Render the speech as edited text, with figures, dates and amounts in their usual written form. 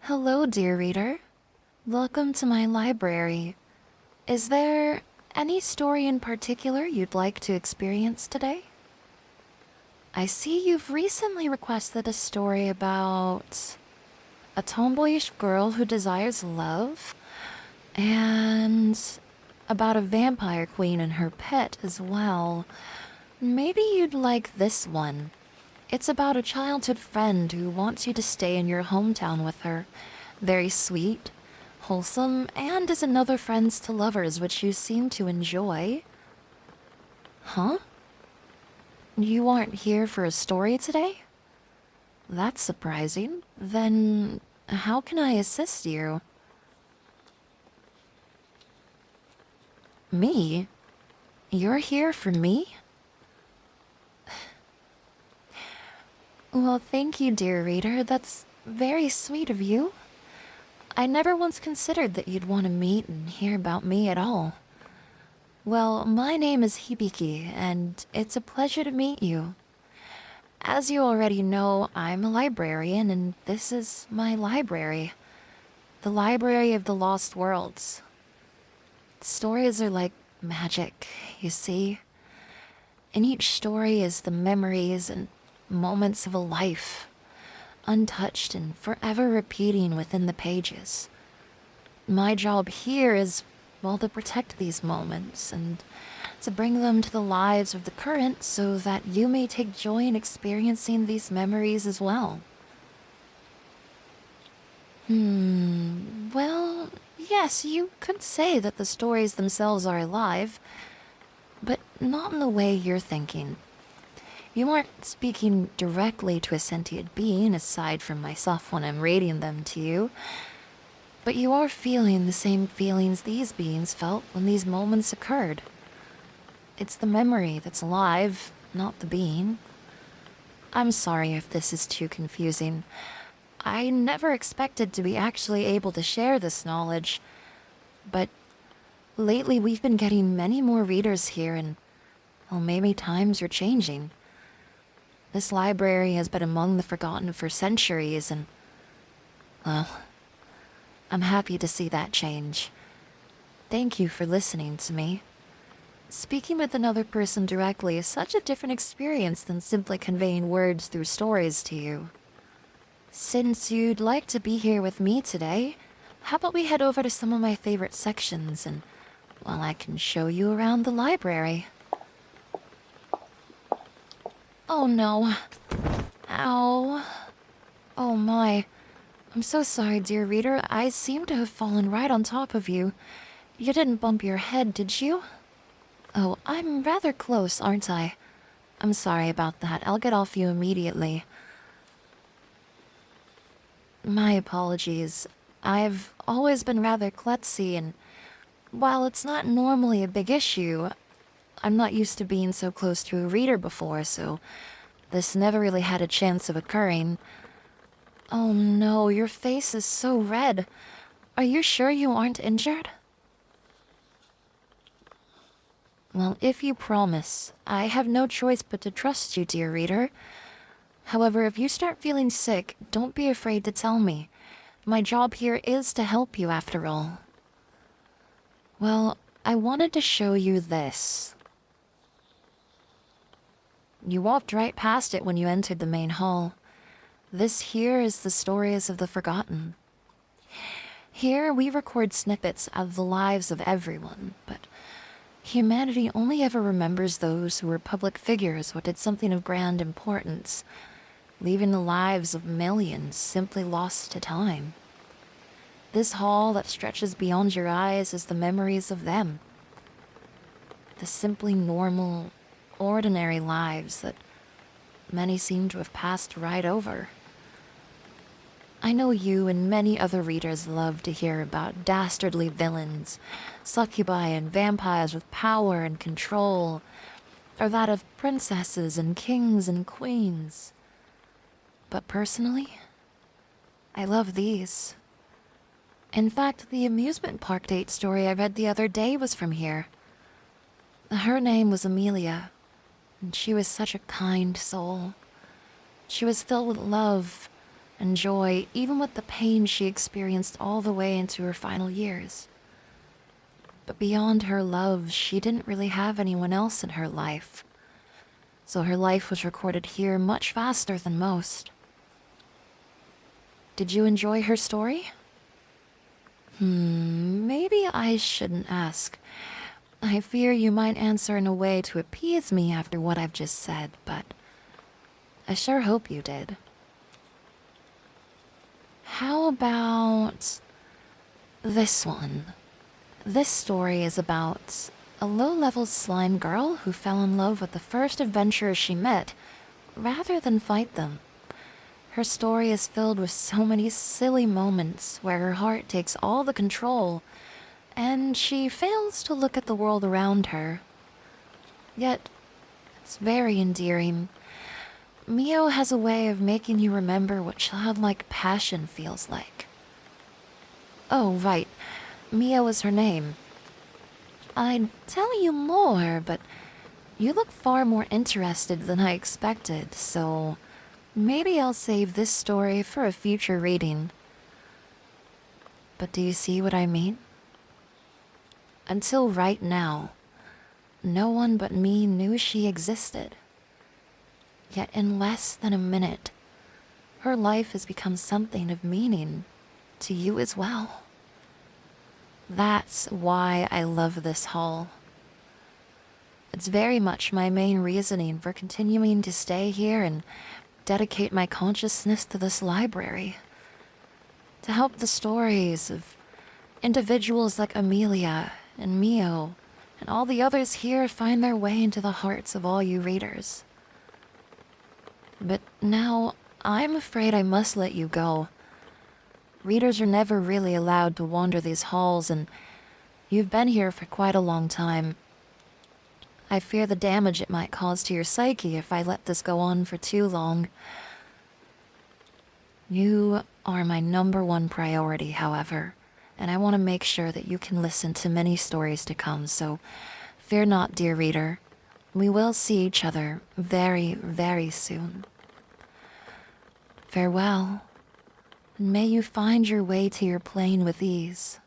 Hello, dear reader. Welcome to my library. Is there any story in particular you'd like to experience today? I see you've recently requested a story about a tomboyish girl who desires love, and about a vampire queen and her pet as well. Maybe you'd like this one. It's about a childhood friend who wants you to stay in your hometown with her. Very sweet, wholesome, and is another friends to lovers, which you seem to enjoy. Huh? You aren't here for a story today? That's surprising. Then how can I assist you? Me? You're here for me? Well, thank you, dear reader. That's very sweet of you. I never once considered that you'd want to meet and hear about me at all. Well, my name is Hibiki, and it's a pleasure to meet you. As you already know, I'm a librarian, and this is my library. The Library of the Lost Worlds. Stories are like magic, you see. In each story is the memories and moments of a life, untouched and forever repeating within the pages. My job here is, well, to protect these moments and to bring them to the lives of the current so that you may take joy in experiencing these memories as well. Well, yes, you could say that the stories themselves are alive, but not in the way you're thinking. You aren't speaking directly to a sentient being aside from myself when I'm reading them to you, but you are feeling the same feelings these beings felt when these moments occurred. It's the memory that's alive, not the being. I'm sorry if this is too confusing. I never expected to be actually able to share this knowledge, but lately we've been getting many more readers here, and well, maybe times are changing. This library has been among the forgotten for centuries, and well, I'm happy to see that change. Thank you for listening to me. Speaking with another person directly is such a different experience than simply conveying words through stories to you. Since you'd like to be here with me today, how about we head over to some of my favorite sections and, well, I can show you around the library. Oh no. Ow. Oh my. I'm so sorry, dear reader. I seem to have fallen right on top of you. You didn't bump your head, did you? Oh, I'm rather close, aren't I? I'm sorry about that. I'll get off you immediately. My apologies. I've always been rather klutzy, and while it's not normally a big issue, I'm not used to being so close to a reader before, so this never really had a chance of occurring. Oh no, your face is so red. Are you sure you aren't injured? Well, if you promise, I have no choice but to trust you, dear reader. However, if you start feeling sick, don't be afraid to tell me. My job here is to help you after all. Well, I wanted to show you this. You walked right past it when you entered the main hall. This here is the Stories of the Forgotten. Here we record snippets of the lives of everyone, but humanity only ever remembers those who were public figures or did something of grand importance, leaving the lives of millions simply lost to time. This hall that stretches beyond your eyes is the memories of them. The simply normal, ordinary lives that many seem to have passed right over. I know you and many other readers love to hear about dastardly villains, succubi and vampires with power and control, or that of princesses and kings and queens. But personally, I love these. In fact, the amusement park date story I read the other day was from here. Her name was Amelia, and she was such a kind soul. She was filled with love and joy even with the pain she experienced all the way into her final years. But beyond her love, she didn't really have anyone else in her life. So her life was recorded here much faster than most. Did you enjoy her story? Maybe I shouldn't ask. I fear you might answer in a way to appease me after what I've just said, but I sure hope you did. How about this one? This story is about a low-level slime girl who fell in love with the first adventurers she met, rather than fight them. Her story is filled with so many silly moments where her heart takes all the control, and she fails to look at the world around her. Yet, it's very endearing. Mio has a way of making you remember what childlike passion feels like. Oh, right. Mio is her name. I'd tell you more, but you look far more interested than I expected, so maybe I'll save this story for a future reading. But do you see what I mean? Until right now, no one but me knew she existed. Yet in less than a minute, her life has become something of meaning to you as well. That's why I love this haul. It's very much my main reasoning for continuing to stay here and dedicate my consciousness to this library. To help the stories of individuals like Amelia and Mio and all the others here find their way into the hearts of all you readers. But now, I'm afraid I must let you go. Readers are never really allowed to wander these halls, and you've been here for quite a long time. I fear the damage it might cause to your psyche if I let this go on for too long. You are my #1 priority, however, and I want to make sure that you can listen to many stories to come, so fear not, dear reader. We will see each other very, very soon. Farewell, and may you find your way to your plane with ease.